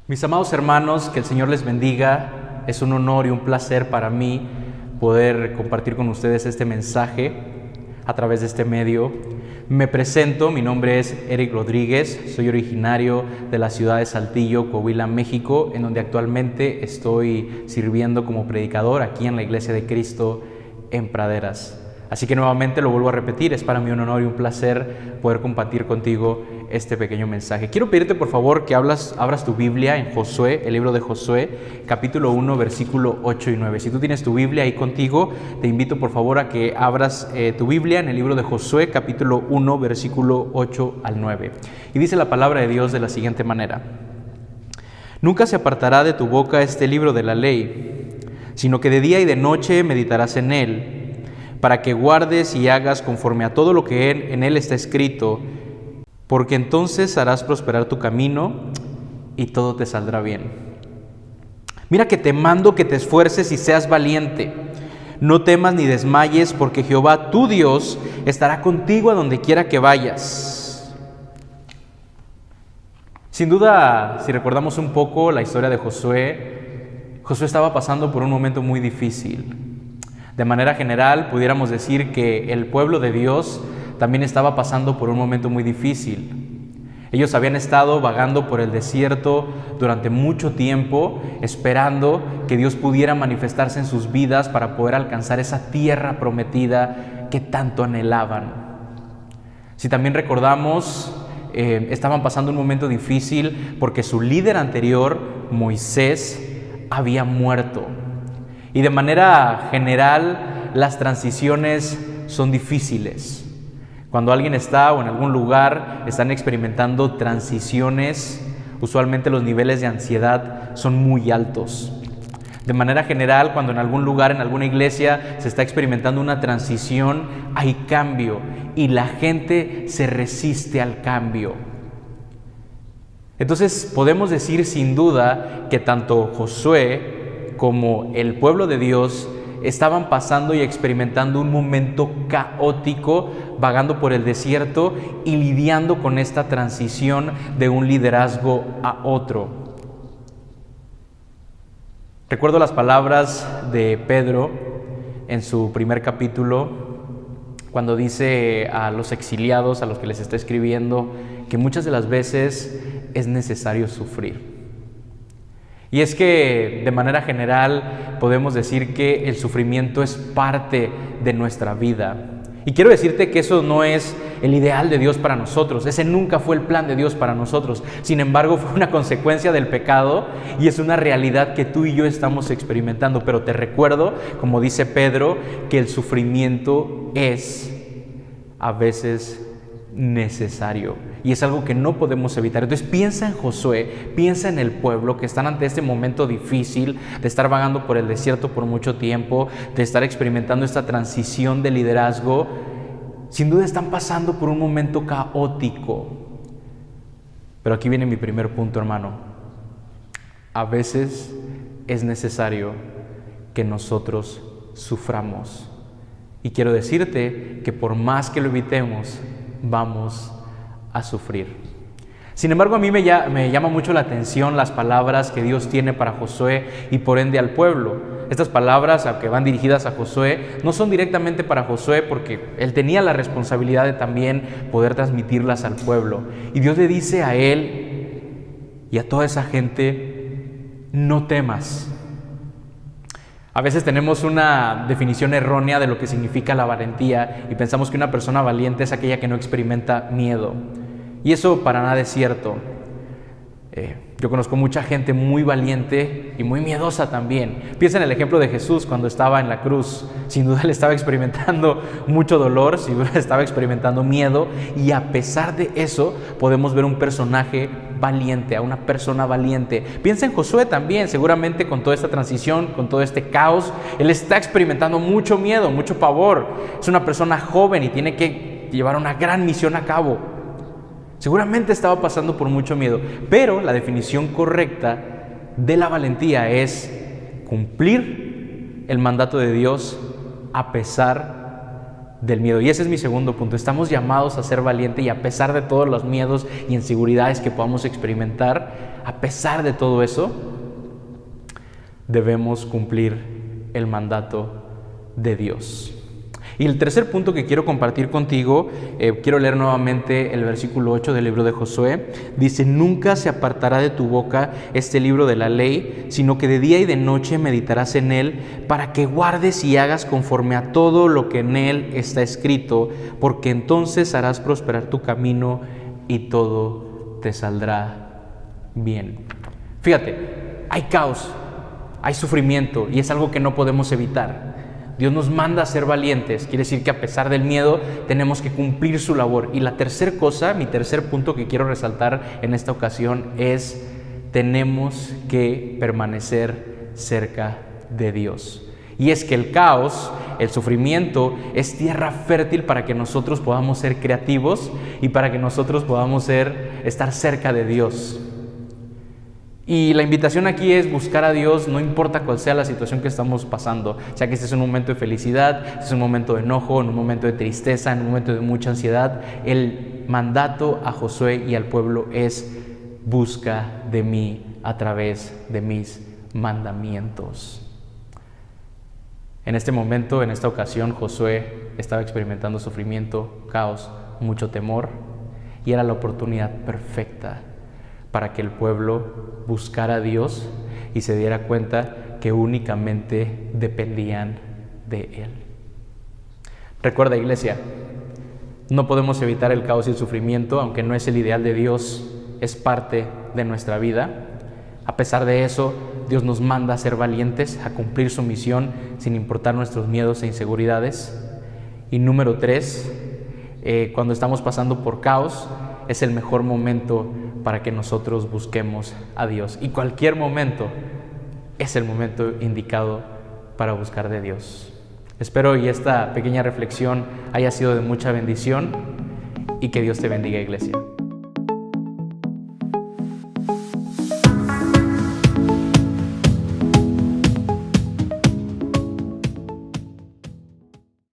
Mis amados hermanos, que el Señor les bendiga. Es un honor y un placer para mí poder compartir con ustedes este mensaje a través de este medio. Me presento, mi nombre es Eric Rodríguez, soy originario de la ciudad de Saltillo, Coahuila, México, en donde actualmente estoy sirviendo como predicador aquí en la Iglesia de Cristo en Praderas. Así que nuevamente lo vuelvo a repetir, es para mí un honor y un placer poder compartir contigo este pequeño mensaje. Quiero pedirte por favor que abras tu Biblia en Josué, el libro de Josué, capítulo 1, versículo 8 y 9. Si tú tienes tu Biblia ahí contigo, te invito por favor a que abras tu Biblia en el libro de Josué, capítulo 1, versículo 8 al 9. Y dice la palabra de Dios de la siguiente manera: Nunca se apartará de tu boca este libro de la ley, sino que de día y de noche meditarás en él, para que guardes y hagas conforme a todo lo que en él está escrito, porque entonces harás prosperar tu camino y todo te saldrá bien. Mira que te mando que te esfuerces y seas valiente. No temas ni desmayes, porque Jehová tu Dios estará contigo a donde quiera que vayas. Sin duda, si recordamos un poco la historia de Josué, Josué estaba pasando por un momento muy difícil. De manera general, pudiéramos decir que el pueblo de Dios también estaba pasando por un momento muy difícil. Ellos habían estado vagando por el desierto durante mucho tiempo, esperando que Dios pudiera manifestarse en sus vidas para poder alcanzar esa tierra prometida que tanto anhelaban. Si también recordamos, estaban pasando un momento difícil porque su líder anterior, Moisés, había muerto. Y de manera general, las transiciones son difíciles. Cuando alguien está o en algún lugar están experimentando transiciones, usualmente los niveles de ansiedad son muy altos. De manera general, cuando en algún lugar, en alguna iglesia, se está experimentando una transición, hay cambio y la gente se resiste al cambio. Entonces, podemos decir sin duda que tanto Josué como el pueblo de Dios estaban pasando y experimentando un momento caótico, vagando por el desierto y lidiando con esta transición de un liderazgo a otro. Recuerdo las palabras de Pedro en su primer capítulo, cuando dice a los exiliados, a los que les está escribiendo, que muchas de las veces es necesario sufrir. Y es que de manera general podemos decir que el sufrimiento es parte de nuestra vida. Y quiero decirte que eso no es el ideal de Dios para nosotros. Ese nunca fue el plan de Dios para nosotros. Sin embargo, fue una consecuencia del pecado y es una realidad que tú y yo estamos experimentando. Pero te recuerdo, como dice Pedro, que el sufrimiento es a veces necesario y es algo que no podemos evitar. Entonces piensa en Josué, piensa en el pueblo que están ante este momento difícil de estar vagando por el desierto por mucho tiempo, de estar experimentando esta transición de liderazgo. Sin duda están pasando por un momento caótico. Pero aquí viene mi primer punto, hermano. A veces es necesario que nosotros suframos. Y quiero decirte que por más que lo evitemos, vamos a sufrir. Sin embargo, a mí me llama mucho la atención las palabras que Dios tiene para Josué y por ende al pueblo. Estas palabras, aunque van dirigidas a Josué, no son directamente para Josué porque él tenía la responsabilidad de también poder transmitirlas al pueblo. Y Dios le dice a él y a toda esa gente: no temas. A veces tenemos una definición errónea de lo que significa la valentía y pensamos que una persona valiente es aquella que no experimenta miedo. Y eso para nada es cierto. Yo conozco mucha gente muy valiente y muy miedosa también. Piensa en el ejemplo de Jesús cuando estaba en la cruz. Sin duda él estaba experimentando mucho dolor, sin duda estaba experimentando miedo, y a pesar de eso podemos ver un personaje valiente, a una persona valiente. Piensa en Josué también, seguramente con toda esta transición, con todo este caos, él está experimentando mucho miedo, mucho pavor. Es una persona joven y tiene que llevar una gran misión a cabo. Seguramente estaba pasando por mucho miedo, pero la definición correcta de la valentía es cumplir el mandato de Dios a pesar del miedo. Y ese es mi segundo punto. Estamos llamados a ser valientes y a pesar de todos los miedos y inseguridades que podamos experimentar, a pesar de todo eso, debemos cumplir el mandato de Dios. Y el tercer punto que quiero compartir contigo, quiero leer nuevamente el versículo 8 del libro de Josué. Dice: nunca se apartará de tu boca este libro de la ley, sino que de día y de noche meditarás en él, para que guardes y hagas conforme a todo lo que en él está escrito, porque entonces harás prosperar tu camino y todo te saldrá bien. Fíjate, hay caos, hay sufrimiento y es algo que no podemos evitar. Dios nos manda a ser valientes, quiere decir que a pesar del miedo tenemos que cumplir su labor. Y la tercera cosa, mi tercer punto que quiero resaltar en esta ocasión es: tenemos que permanecer cerca de Dios. Y es que el caos, el sufrimiento, es tierra fértil para que nosotros podamos ser creativos y para que nosotros podamos estar cerca de Dios. Y la invitación aquí es buscar a Dios, no importa cuál sea la situación que estamos pasando, sea que este es un momento de felicidad, este es un momento de enojo, en un momento de tristeza, en un momento de mucha ansiedad. El mandato a Josué y al pueblo es: busca de mí a través de mis mandamientos. En este momento, en esta ocasión, Josué estaba experimentando sufrimiento, caos, mucho temor, y era la oportunidad perfecta para que el pueblo buscara a Dios y se diera cuenta que únicamente dependían de Él. Recuerda, iglesia, no podemos evitar el caos y el sufrimiento, aunque no es el ideal de Dios, es parte de nuestra vida. A pesar de eso, Dios nos manda a ser valientes, a cumplir su misión sin importar nuestros miedos e inseguridades. Y número 3, cuando estamos pasando por caos, es el mejor momento para que nosotros busquemos a Dios. Y cualquier momento es el momento indicado para buscar de Dios. Espero y esta pequeña reflexión haya sido de mucha bendición y que Dios te bendiga, iglesia.